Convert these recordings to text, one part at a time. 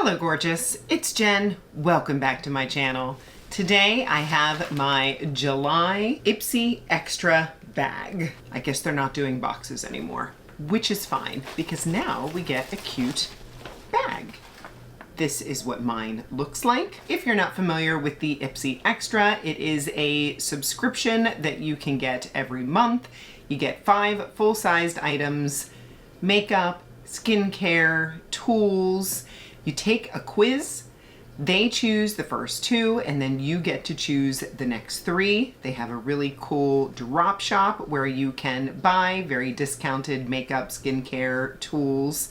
Hello gorgeous, it's Jen. Welcome back to my channel. Today I have my July Ipsy Extra bag. I guess they're not doing boxes anymore, which is fine because now we get a cute bag. This is what mine looks like. If you're not familiar with the Ipsy Extra, it is a subscription that you can get every month. You get 5 full-sized items, makeup, skincare, tools. You take a quiz, they choose the first 2, and then you get to choose the next 3. They have a really cool drop shop where you can buy very discounted makeup, skincare, tools.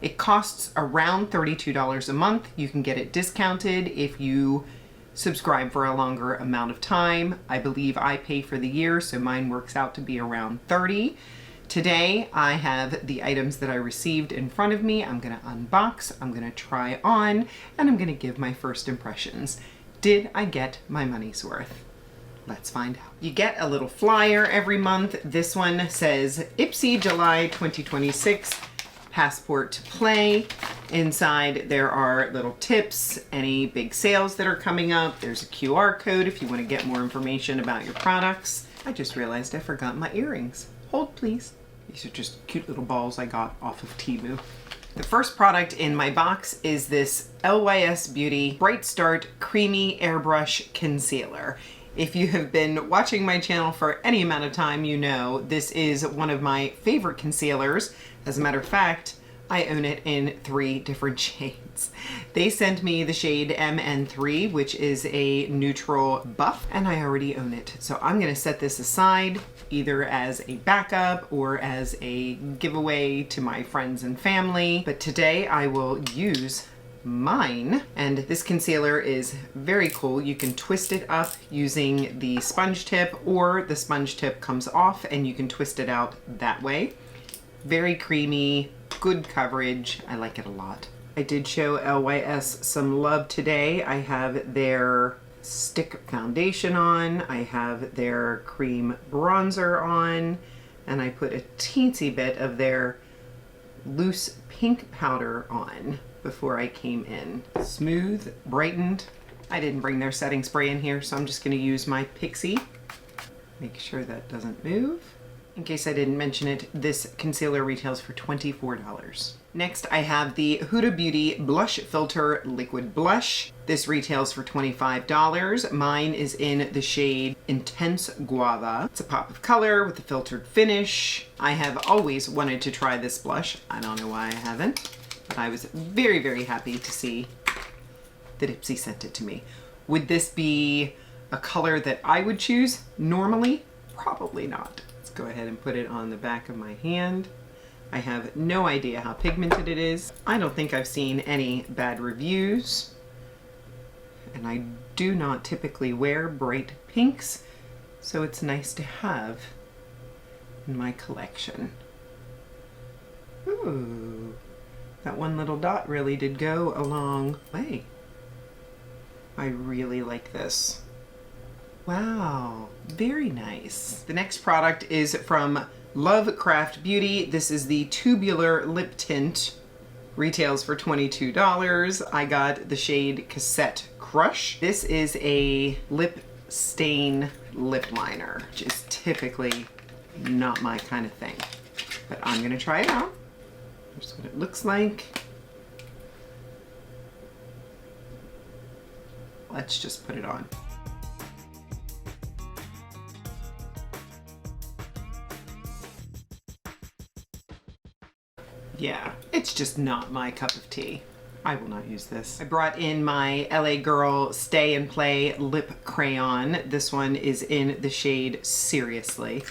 It costs around $32 a month. You can get it discounted if you subscribe for a longer amount of time. I believe I pay for the year, so mine works out to be around $30. Today, I have the items that I received in front of me. I'm gonna unbox, I'm gonna try on, and I'm gonna give my first impressions. Did I get my money's worth? Let's find out. You get a little flyer every month. This one says Ipsy July 2026 Passport to Play. Inside there are little tips, any big sales that are coming up. There's a QR code if you want to get more information about your products. I just realized I forgot my earrings. Hold please. These are just cute little balls I got off of Temu. The first product in my box is this JennDBeauty Bright Start Creamy Airbrush Concealer. If you have been watching my channel for any amount of time, you know this is one of my favorite concealers. As a matter of fact, I own it in 3 different shades. They sent me the shade MN3, which is a neutral buff, and I already own it. So I'm gonna set this aside either as a backup or as a giveaway to my friends and family. But today I will use mine, and this concealer is very cool. You can twist it up using the sponge tip, or the sponge tip comes off and you can twist it out that way. Very creamy, good coverage. I like it a lot. I did show LYS some love today. I have their stick foundation on, I have their cream bronzer on, and I put a teensy bit of their loose pink powder on before I came in. Smooth, brightened. I didn't bring their setting spray in here, so I'm just gonna use my Pixie. Make sure that doesn't move. In case I didn't mention it, this concealer retails for $24. Next, I have the Huda Beauty Blush Filter Liquid Blush. This retails for $25. Mine is in the shade Intense Guava. It's a pop of color with a filtered finish. I have always wanted to try this blush. I don't know why I haven't, but I was very, very happy to see that Ipsy sent it to me. Would this be a color that I would choose normally? Probably not. Go ahead and put it on the back of my hand. I have no idea how pigmented it is. I don't think I've seen any bad reviews. And I do not typically wear bright pinks, so it's nice to have in my collection. Ooh, that one little dot really did go a long way. I really like this. Wow, very nice. The next product is from Lovecraft Beauty. This is the Tubular Lip Tint. Retails for $22. I got the shade Cassette Crush. This is a lip stain lip liner, which is typically not my kind of thing. But I'm gonna try it out. Here's what it looks like. Let's just put it on. Yeah, it's just not my cup of tea. I will not use this. I brought in my LA Girl Stay and Play Lip Crayon. This one is in the shade Seriously.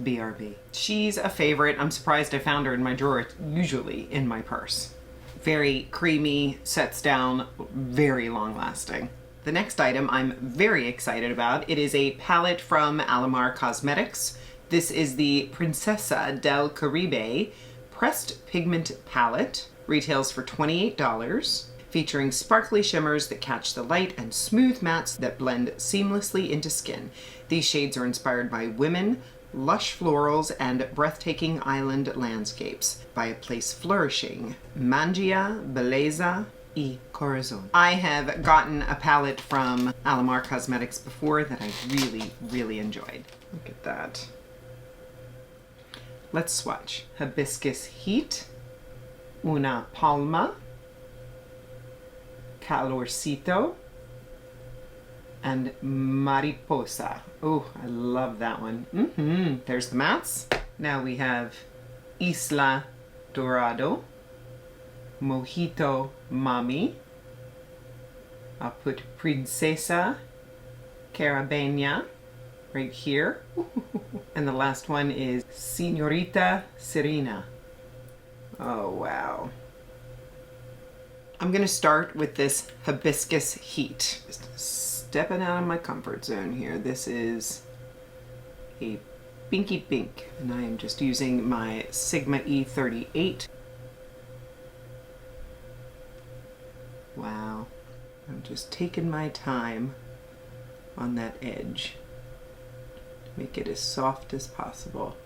BRB. She's a favorite. I'm surprised I found her in my drawer. It's usually in my purse. Very creamy, sets down, very long lasting. The next item I'm very excited about. It is a palette from Alamar Cosmetics. This is the Princesa del Caribe Pressed Pigment Palette. Retails for $28, featuring sparkly shimmers that catch the light and smooth mattes that blend seamlessly into skin. These shades are inspired by women, lush florals, and breathtaking island landscapes by a place flourishing. Mangia Belleza y corazón. I have gotten a palette from Alamar Cosmetics before that I really enjoyed. Look at that. Let's swatch. Hibiscus Heat, Una Palma, Calorcito, and Mariposa. Oh, I love that one. There's the mattes. Now we have Isla Dorado, Mojito Mami. I'll put Princesa Caribeña right here. And the last one is Señorita Serena. Oh, wow. I'm gonna start with this Hibiscus Heat. Just stepping out of my comfort zone here. This is a pinky pink, and I am just using my Sigma E38. Wow. I'm just taking my time on that edge to make it as soft as possible.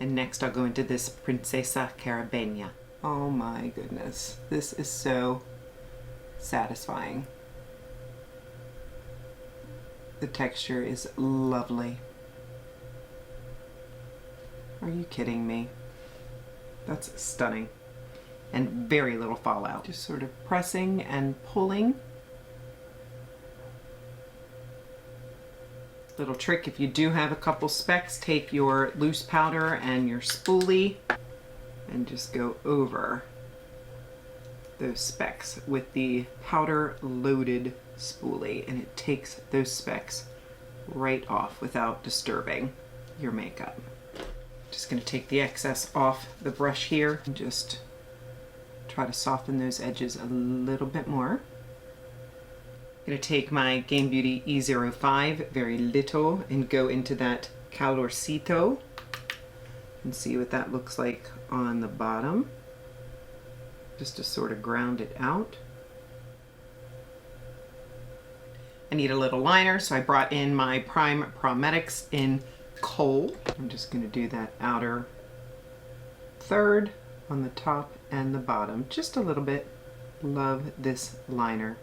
And next I'll go into this Princesa Caribeña. Oh my goodness, this is so satisfying. The texture is lovely. Are you kidding me? That's stunning. And very little fallout. Just sort of pressing and pulling. Little trick, if you do have a couple specks, take your loose powder and your spoolie and just go over those specks with the powder loaded spoolie, and it takes those specks right off without disturbing your makeup. Just going to take the excess off the brush here and just try to soften those edges a little bit more. I'm going to take my JennDBeauty E05, very little, and go into that Calorcito and see what that looks like on the bottom, just to sort of ground it out. I need a little liner, so I brought in my Prime Prometics in Coal. I'm just going to do that outer third on the top and the bottom, just a little bit. Love this liner.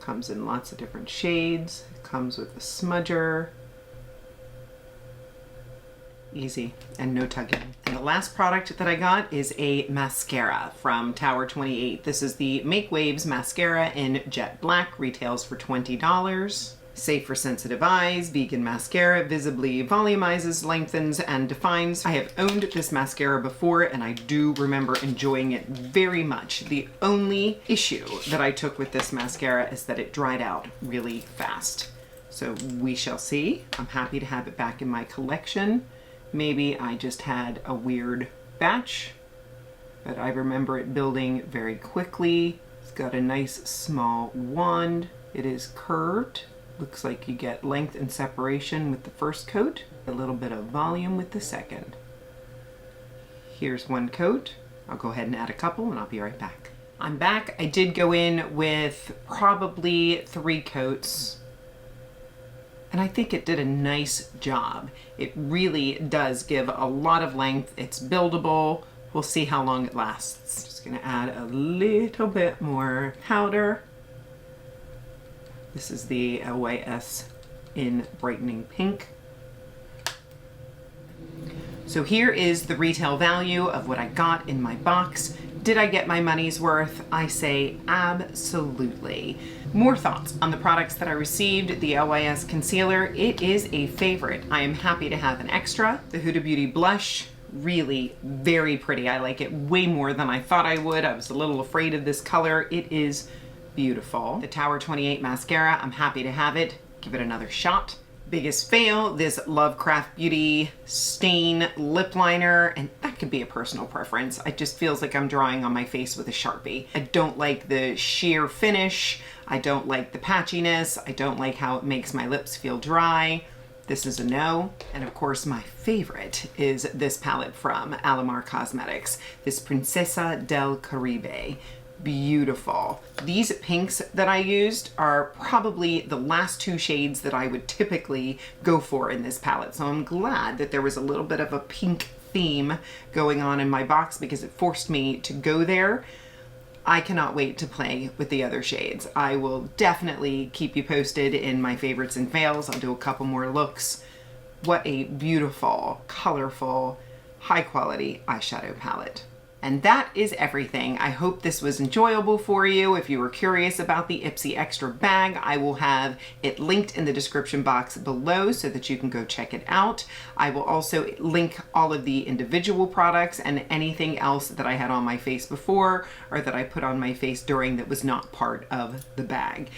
Comes in lots of different shades. It comes with a smudger. Easy and no tugging. And the last product that I got is a mascara from Tower 28. This is the Make Waves mascara in Jet Black. Retails for $20. Safe for sensitive eyes, vegan mascara, visibly volumizes, lengthens, and defines. I have owned this mascara before, and I do remember enjoying it very much. The only issue that I took with this mascara is that it dried out really fast. So we shall see. I'm happy to have it back in my collection. Maybe I just had a weird batch, but I remember it building very quickly. It's got a nice small wand. It is curved. Looks like you get length and separation with the first coat, a little bit of volume with the second. Here's one coat. I'll go ahead and add a couple and I'll be right back. I'm back. I did go in with probably 3 coats, and I think it did a nice job. It really does give a lot of length. It's buildable. We'll see how long it lasts. Just gonna add a little bit more powder. This is the LYS in Brightening Pink. So here is the retail value of what I got in my box. Did I get my money's worth? I say absolutely. More thoughts on the products that I received. The LYS concealer, it is a favorite. I am happy to have an extra. The Huda Beauty blush, really very pretty. I like it way more than I thought I would. I was a little afraid of this color. It is beautiful. The Tower 28 mascara, I'm happy to have it. Give it another shot. Biggest fail, this Lovecraft Beauty stain lip liner, and that could be a personal preference. It just feels like I'm drawing on my face with a Sharpie. I don't like the sheer finish. I don't like the patchiness. I don't like how it makes my lips feel dry. This is a no. And of course, my favorite is this palette from Alamar Cosmetics, this Princesa del Caribe. Beautiful. These pinks that I used are probably the last 2 shades that I would typically go for in this palette. So I'm glad that there was a little bit of a pink theme going on in my box because it forced me to go there. I cannot wait to play with the other shades. I will definitely keep you posted in my favorites and fails. I'll do a couple more looks. What a beautiful, colorful, high quality eyeshadow palette. And that is everything. I hope this was enjoyable for you. If you were curious about the Ipsy Extra bag, I will have it linked in the description box below so that you can go check it out. I will also link all of the individual products and anything else that I had on my face before or that I put on my face during that was not part of the bag.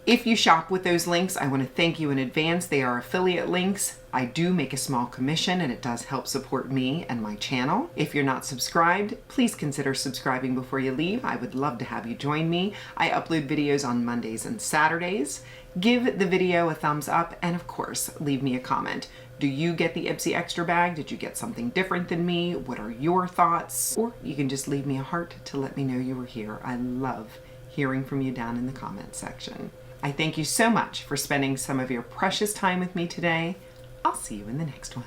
If you shop with those links, I want to thank you in advance. They are affiliate links. I do make a small commission and it does help support me and my channel. If you're not subscribed, please consider subscribing before you leave. I would love to have you join me. I upload videos on Mondays and Saturdays. Give the video a thumbs up and of course, leave me a comment. Do you get the Ipsy Extra bag? Did you get something different than me? What are your thoughts? Or you can just leave me a heart to let me know you were here. I love hearing from you down in the comment section. I thank you so much for spending some of your precious time with me today. I'll see you in the next one.